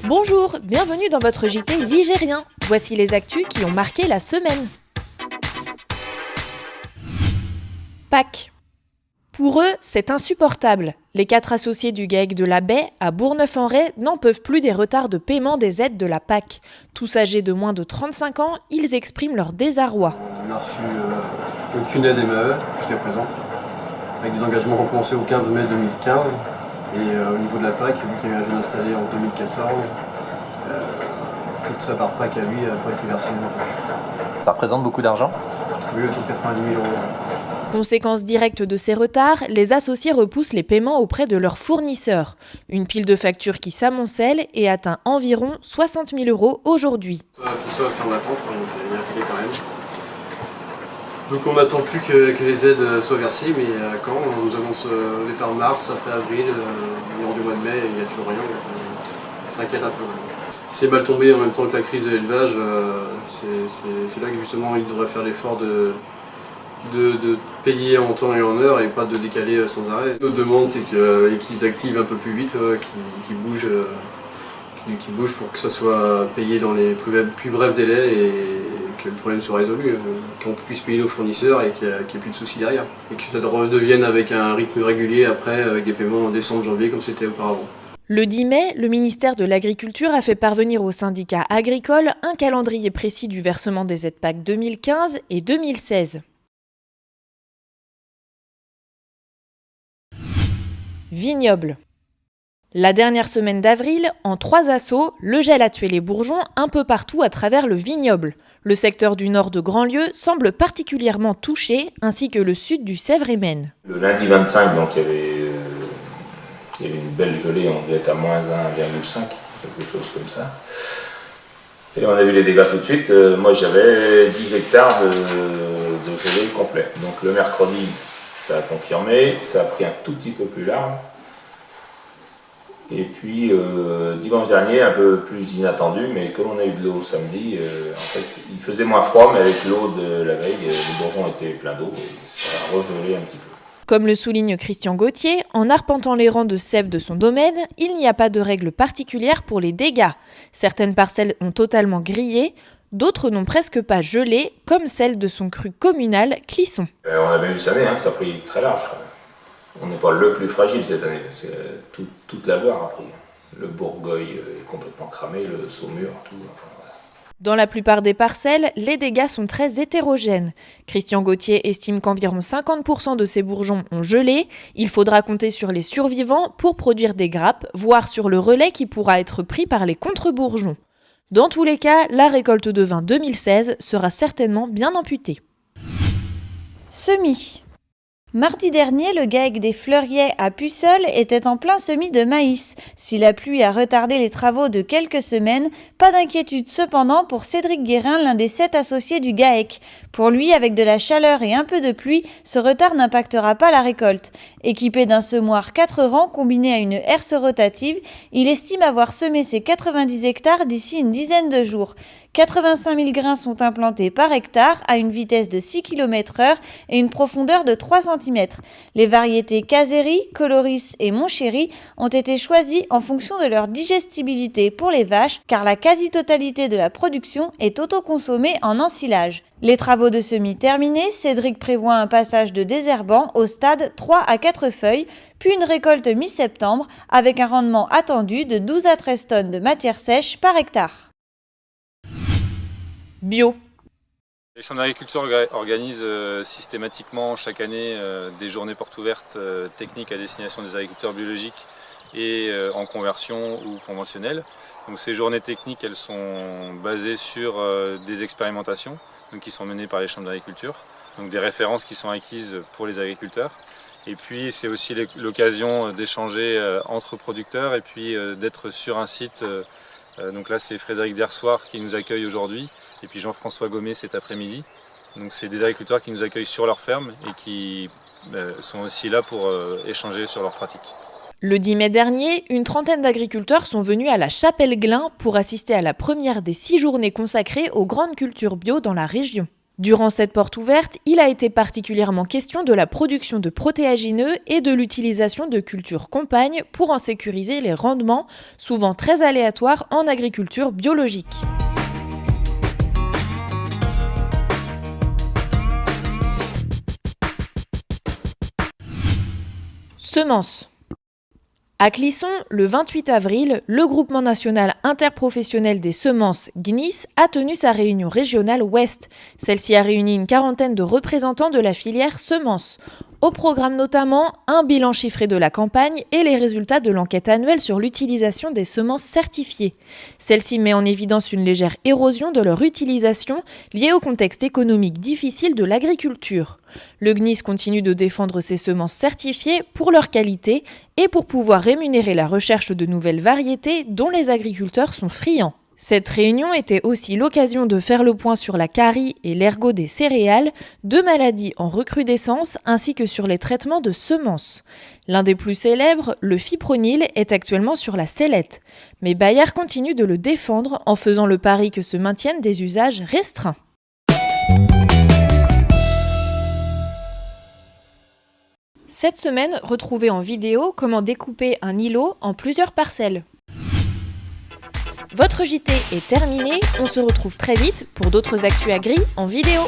Bonjour, bienvenue dans votre JT Ligérien. Voici les actus qui ont marqué la semaine. Pâques. Pour eux, c'est insupportable. Les 4 associés du GAEC de la Baie à Bourgneuf-en-Retz n'en peuvent plus des retards de paiement des aides de la PAC. Tous âgés de moins de 35 ans, ils expriment leur désarroi. On n'a reçu aucune aide MAE jusqu'à présent, avec des engagements qui ont commencé au 15 mai 2015. Et au niveau de la PAC, vu qu'il y a eu un jeune installé en 2014, toute sa part PAC à lui n'a pas été versée non plus. Ça représente beaucoup d'argent ? Oui, autour de 90 000 €. Conséquence directe de ces retards, les associés repoussent les paiements auprès de leurs fournisseurs. Une pile de factures qui s'amoncelle et atteint environ 60 000 € aujourd'hui. Tout ça, c'est en attente, il y a attendu quand même. Donc on n'attend plus que les aides soient versées, mais quand on nous annonce au départ mars, après avril, lors du mois de mai, il n'y a toujours rien, on s'inquiète un peu. C'est mal tombé en même temps que la crise de l'élevage, c'est là que justement ils devraient faire l'effort de payer en temps et en heure et pas de décaler sans arrêt. Notre demande c'est qu'ils activent un peu plus vite, qu'ils bougent pour que ça soit payé dans les plus brefs délais et que le problème soit résolu, qu'on puisse payer nos fournisseurs et qu'il n'y ait plus de soucis derrière. Et que ça redevienne avec un rythme régulier après, avec des paiements en décembre, janvier comme c'était auparavant. Le 10 mai, le ministère de l'Agriculture a fait parvenir aux syndicats agricoles un calendrier précis du versement des aides PAC 2015 et 2016. Vignoble. La dernière semaine d'avril, en 3 assauts, le gel a tué les bourgeons un peu partout à travers le vignoble. Le secteur du nord de Grandlieu semble particulièrement touché, ainsi que le sud du Sèvres-et-Maine. Le lundi 25, donc, il y avait une belle gelée, on devait être à moins 1,5, quelque chose comme ça. Et on a vu les dégâts tout de suite. Moi j'avais 10 hectares de gelée complet. Donc le mercredi, ça a confirmé, ça a pris un tout petit peu plus large. Et puis dimanche dernier, un peu plus inattendu, mais comme on a eu de l'eau samedi, en fait il faisait moins froid, mais avec l'eau de la veille, les bourgeons étaient pleins d'eau et ça a regelé un petit peu. Comme le souligne Christian Gauthier, en arpentant les rangs de cèpes de son domaine, il n'y a pas de règle particulière pour les dégâts. Certaines parcelles ont totalement grillé, d'autres n'ont presque pas gelé, comme celle de son cru communal Clisson. On avait eu cette année, ça a pris très large. On n'est pas le plus fragile cette année, parce que toute la Loire a pris. Le Bourgogne est complètement cramé, le Saumur, tout. Enfin, voilà. Dans la plupart des parcelles, les dégâts sont très hétérogènes. Christian Gauthier estime qu'environ 50% de ces bourgeons ont gelé. Il faudra compter sur les survivants pour produire des grappes, voire sur le relais qui pourra être pris par les contre-bourgeons. Dans tous les cas, la récolte de vin 2016 sera certainement bien amputée. Semis. Mardi dernier, le GAEC des Fleuriets à Puceul était en plein semis de maïs. Si la pluie a retardé les travaux de quelques semaines, pas d'inquiétude cependant pour Cédric Guérin, l'un des 7 associés du GAEC. Pour lui, avec de la chaleur et un peu de pluie, ce retard n'impactera pas la récolte. Équipé d'un semoir 4 rangs combiné à une herse rotative, il estime avoir semé ses 90 hectares d'ici une dizaine de jours. 85 000 grains sont implantés par hectare à une vitesse de 6 km/h et une profondeur de 3 cm. Les variétés Caseri, Coloris et Montchéri ont été choisies en fonction de leur digestibilité pour les vaches, car la quasi-totalité de la production est autoconsommée en ensilage. Les travaux de semis terminés, Cédric prévoit un passage de désherbant au stade 3 à 4 feuilles, puis une récolte mi-septembre avec un rendement attendu de 12 à 13 tonnes de matière sèche par hectare. Bio. Les chambres d'agriculture organisent systématiquement chaque année des journées portes ouvertes techniques à destination des agriculteurs biologiques et en conversion ou conventionnelle. Donc ces journées techniques, elles sont basées sur des expérimentations qui sont menées par les chambres d'agriculture, donc des références qui sont acquises pour les agriculteurs. Et puis c'est aussi l'occasion d'échanger entre producteurs et puis d'être sur un site. Donc là c'est Frédéric Dersoir qui nous accueille aujourd'hui et puis Jean-François Gommet cet après-midi. Donc c'est des agriculteurs qui nous accueillent sur leur ferme et qui sont aussi là pour échanger sur leurs pratiques. Le 10 mai dernier, une trentaine d'agriculteurs sont venus à la Chapelle-Glin pour assister à la première des 6 journées consacrées aux grandes cultures bio dans la région. Durant cette porte ouverte, il a été particulièrement question de la production de protéagineux et de l'utilisation de cultures compagnes pour en sécuriser les rendements, souvent très aléatoires en agriculture biologique. Semences. À Clisson, le 28 avril, le Groupement national interprofessionnel des semences GNIS a tenu sa réunion régionale Ouest. Celle-ci a réuni une quarantaine de représentants de la filière semences. Au programme notamment, un bilan chiffré de la campagne et les résultats de l'enquête annuelle sur l'utilisation des semences certifiées. Celle-ci met en évidence une légère érosion de leur utilisation liée au contexte économique difficile de l'agriculture. Le GNIS continue de défendre ces semences certifiées pour leur qualité et pour pouvoir rémunérer la recherche de nouvelles variétés dont les agriculteurs sont friands. Cette réunion était aussi l'occasion de faire le point sur la carie et l'ergot des céréales, deux maladies en recrudescence, ainsi que sur les traitements de semences. L'un des plus célèbres, le fipronil, est actuellement sur la sellette. Mais Bayer continue de le défendre en faisant le pari que se maintiennent des usages restreints. Cette semaine, retrouvez en vidéo comment découper un îlot en plusieurs parcelles. Votre JT est terminé, on se retrouve très vite pour d'autres actus agri en vidéo.